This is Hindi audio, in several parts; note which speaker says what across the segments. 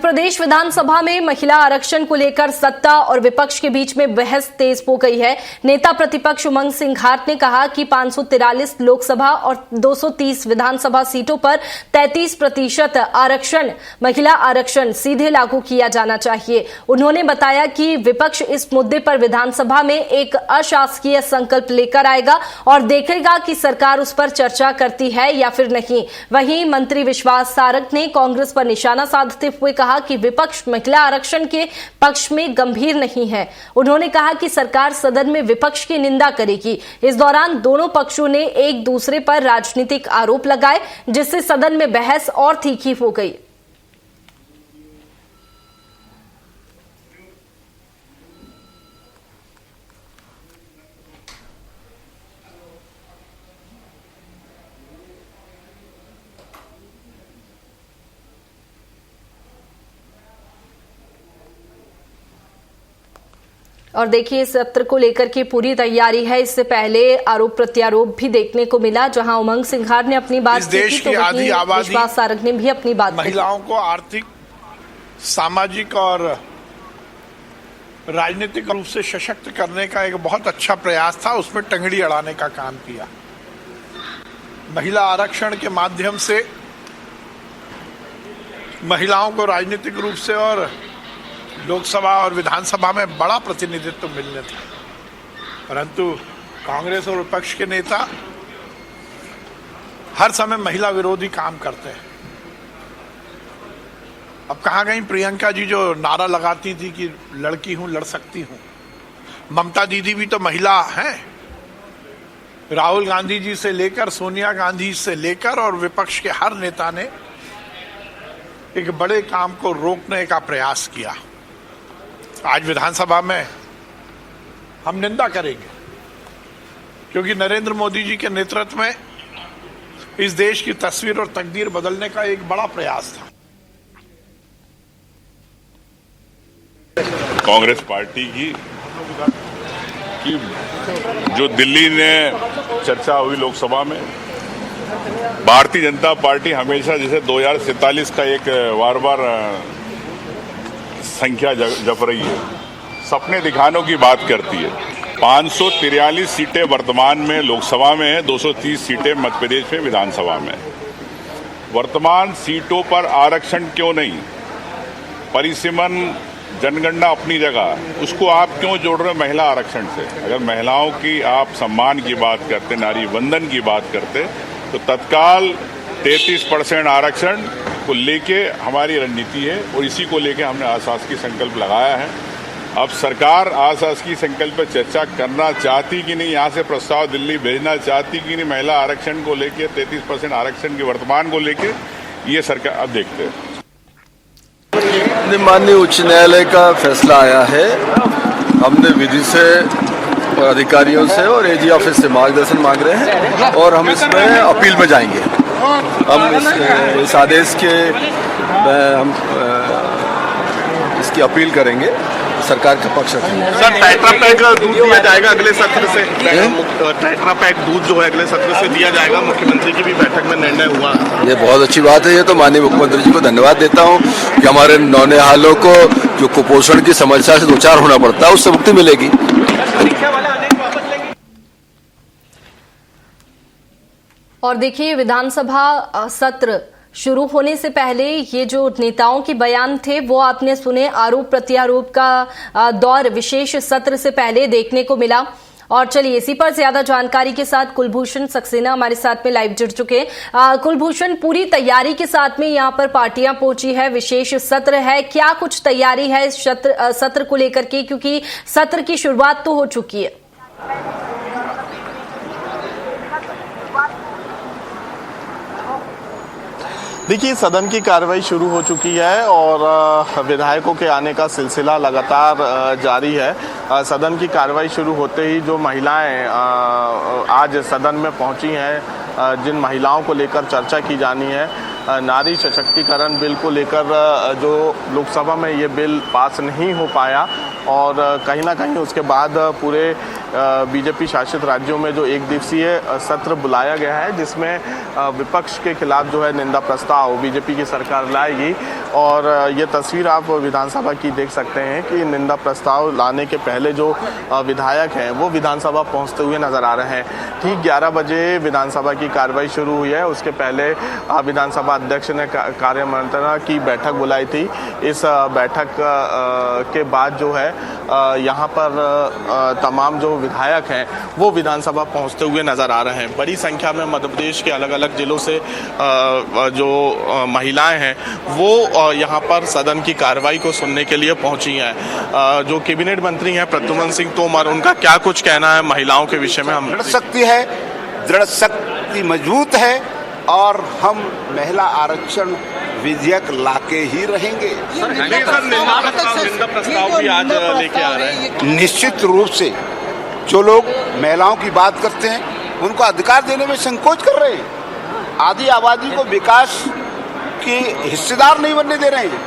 Speaker 1: प्रदेश विधानसभा में महिला आरक्षण को लेकर सत्ता और विपक्ष के बीच में बहस तेज हो गई है। नेता प्रतिपक्ष उमंग सिंघार ने कहा कि 543 लोकसभा और 230 विधानसभा सीटों पर 33% आरक्षण महिला आरक्षण सीधे लागू किया जाना चाहिए। उन्होंने बताया कि विपक्ष इस मुद्दे पर विधानसभा में एक अशासकीय संकल्प लेकर आएगा और देखेगा कि सरकार उस पर चर्चा करती है या फिर नहीं। वहीं मंत्री विश्वास सारंग ने कांग्रेस पर निशाना साधते हुए कहा कि विपक्ष महिला आरक्षण के पक्ष में गंभीर नहीं है। उन्होंने कहा कि सरकार सदन में विपक्ष की निंदा करेगी। इस दौरान दोनों पक्षों ने एक दूसरे पर राजनीतिक आरोप लगाए, जिससे सदन में बहस और तीखी हो गई। और देखिए, इस सत्र को लेकर के पूरी तैयारी है। इससे पहले आरोप प्रत्यारोप भी देखने को मिला, जहां उमंग सिंघार ने अपनी बात की थी, तो वहीं विश्वास सारंग ने भी अपनी बात की।
Speaker 2: महिलाओं को आर्थिक, सामाजिक और राजनीतिक रूप से सशक्त करने का एक बहुत अच्छा प्रयास था। उसमें टंगड़ी अड़ाने का काम किया। महिला आरक्षण के माध्यम से महिलाओं को राजनीतिक रूप से और लोकसभा और विधानसभा में बड़ा प्रतिनिधित्व मिलने था, परंतु कांग्रेस और विपक्ष के नेता हर समय महिला विरोधी काम करते हैं। अब कहाँ गई प्रियंका जी जो नारा लगाती थी कि लड़की हूं, लड़ सकती हूं। ममता दीदी भी तो महिला हैं। राहुल गांधी जी से लेकर सोनिया गांधी से लेकर और विपक्ष के हर नेता ने एक बड़े काम को रोकने का प्रयास किया। आज विधानसभा में हम निंदा करेंगे, क्योंकि नरेंद्र मोदी जी के नेतृत्व में इस देश की तस्वीर और तकदीर बदलने का एक बड़ा प्रयास था।
Speaker 3: कांग्रेस पार्टी की जो दिल्ली में चर्चा हुई लोकसभा में, भारतीय जनता पार्टी हमेशा जैसे 2047 का एक बार बार संख्या जप रही है, सपने दिखाने की बात करती है। 543 सीटें वर्तमान में लोकसभा में है, 230 सीटें मध्य प्रदेश में विधानसभा में। वर्तमान सीटों पर आरक्षण क्यों नहीं? परिसीमन जनगणना अपनी जगह, उसको आप क्यों जोड़ रहे हो महिला आरक्षण से? अगर महिलाओं की आप सम्मान की बात करते, नारी वंदन की बात करते, तो तत्काल 33% आरक्षण को लेके हमारी रणनीति है और इसी को लेके हमने आशासकीय संकल्प लगाया है। अब सरकार आशासकीय संकल्प पर चर्चा करना चाहती कि नहीं, यहाँ से प्रस्ताव दिल्ली भेजना चाहती कि नहीं महिला आरक्षण को लेके, 33% आरक्षण के वर्तमान को लेके, ये सरकार अब देखते हैं।
Speaker 4: माननीय उच्च न्यायालय का फैसला आया है। हमने विधि से और अधिकारियों से और एजी ऑफिस से मार्गदर्शन मांग रहे हैं और हम इसमें अपील में जाएंगे। हम इस आदेश के हम इसकी अपील करेंगे, सरकार का पक्ष रखेंगे।
Speaker 5: सर, टेट्रा पैक दूध दिया जाएगा अगले सत्र से। टेट्रा पैक दूध जो है अगले सत्र से दिया जाएगा, मुख्यमंत्री की भी बैठक में निर्णय हुआ।
Speaker 4: ये बहुत अच्छी बात है। ये तो माननीय मुख्यमंत्री जी को धन्यवाद देता हूँ कि हमारे नौनिहालों को जो कुपोषण की समस्या से दो चार होना पड़ता है, उससे मुक्ति मिलेगी।
Speaker 1: और देखिए, विधानसभा सत्र शुरू होने से पहले ये जो नेताओं के बयान थे वो आपने सुने। आरोप प्रत्यारोप का दौर विशेष सत्र से पहले देखने को मिला। और चलिए, इसी पर ज्यादा जानकारी के साथ कुलभूषण सक्सेना हमारे साथ में लाइव जुड़ चुके हैं। कुलभूषण, पूरी तैयारी के साथ में यहाँ पर पार्टियां पहुंची है, विशेष सत्र है, क्या कुछ तैयारी है इस सत्र को लेकर के, क्योंकि सत्र की शुरुआत तो हो चुकी है?
Speaker 5: देखिए, सदन की कार्रवाई शुरू हो चुकी है और विधायकों के आने का सिलसिला लगातार जारी है। सदन की कार्रवाई शुरू होते ही जो महिलाएं आज सदन में पहुंची हैं, जिन महिलाओं को लेकर चर्चा की जानी है, नारी सशक्तिकरण बिल को लेकर जो लोकसभा में ये बिल पास नहीं हो पाया और कहीं ना कहीं उसके बाद पूरे बीजेपी शासित राज्यों में जो एक दिवसीय सत्र बुलाया गया है, जिसमें विपक्ष के खिलाफ जो है निंदा प्रस्ताव बीजेपी की सरकार लाएगी। और ये तस्वीर आप विधानसभा की देख सकते हैं कि निंदा प्रस्ताव लाने के पहले जो विधायक हैं वो विधानसभा पहुंचते हुए नजर आ रहे हैं। ठीक 11 बजे विधानसभा की कार्रवाई शुरू हुई है। उसके पहले विधानसभा अध्यक्ष ने कार्यमंत्रणा की बैठक बुलाई थी। इस बैठक के बाद जो है यहाँ पर तमाम जो विधायक हैं वो विधानसभा पहुंचते हुए नजर आ रहे हैं। बड़ी संख्या में मध्य प्रदेश के अलग अलग जिलों से जो महिलाएं हैं वो यहाँ पर सदन की कार्रवाई को सुनने के लिए पहुंची हैं। जो कैबिनेट मंत्री हैं प्रद्युम्न सिंह तोमर, उनका क्या कुछ कहना है महिलाओं के विषय में? हम
Speaker 6: दृढ़ शक्ति है, दृढ़ शक्ति मजबूत है और हम महिला आरक्षण विधेयक लाके ही रहेंगे।
Speaker 5: निंदा प्रस्ताव भी आज लेके आ रहे हैं।
Speaker 6: निश्चित रूप से जो लोग महिलाओं की बात करते हैं उनको अधिकार देने में संकोच कर रहे हैं, आधी आबादी को विकास के हिस्सेदार नहीं बनने दे रहे हैं,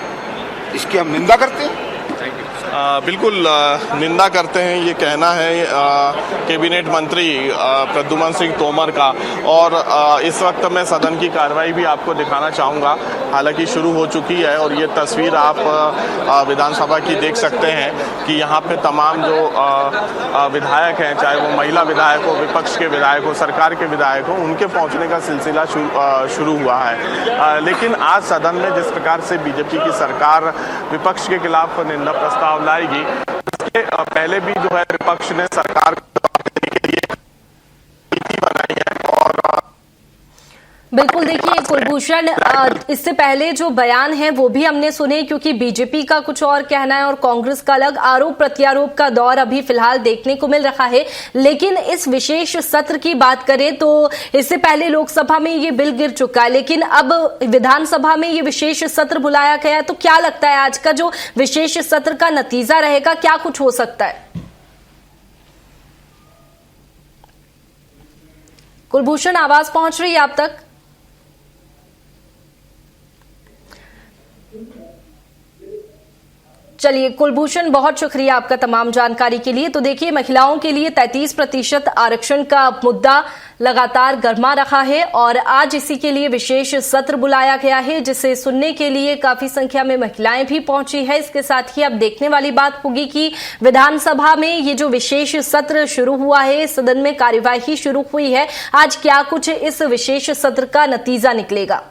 Speaker 6: इसकी हम निंदा करते हैं।
Speaker 5: बिल्कुल निंदा करते हैं, ये कहना है कैबिनेट मंत्री प्रद्युम्न सिंह तोमर का। और इस वक्त मैं सदन की कार्रवाई भी आपको दिखाना चाहूँगा, हालांकि शुरू हो चुकी है। और ये तस्वीर आप विधानसभा की देख सकते हैं कि यहाँ पे तमाम जो विधायक हैं, चाहे वो महिला विधायक हो, विपक्ष के विधायक हो, सरकार के विधायक हो, उनके पहुँचने का सिलसिला शुरू हुआ है। लेकिन आज सदन में जिस प्रकार से बीजेपी की सरकार विपक्ष के खिलाफ निंदा प्रस्ताव लाएगी, उसके पहले भी जो है विपक्ष ने सरकार के लिए नीति बनाई है। और
Speaker 1: बिल्कुल, देखिए कुलभूषण, इससे पहले जो बयान है वो भी हमने सुने, क्योंकि बीजेपी का कुछ और कहना है और कांग्रेस का अलग। आरोप प्रत्यारोप का दौर अभी फिलहाल देखने को मिल रहा है। लेकिन इस विशेष सत्र की बात करें तो इससे पहले लोकसभा में ये बिल गिर चुका है, लेकिन अब विधानसभा में ये विशेष सत्र बुलाया गया। तो क्या लगता है आज का जो विशेष सत्र का नतीजा रहेगा, क्या कुछ हो सकता है? कुलभूषण, आवाज पहुंच रही है आप तक? चलिए कुलभूषण, बहुत शुक्रिया आपका तमाम जानकारी के लिए। तो देखिए, महिलाओं के लिए 33% आरक्षण का मुद्दा लगातार गर्मा रहा है और आज इसी के लिए विशेष सत्र बुलाया गया है, जिसे सुनने के लिए काफी संख्या में महिलाएं भी पहुंची है। इसके साथ ही अब देखने वाली बात होगी कि विधानसभा में ये जो विशेष सत्र शुरू हुआ है, सदन में कार्यवाही शुरू हुई है, आज क्या कुछ इस विशेष सत्र का नतीजा निकलेगा।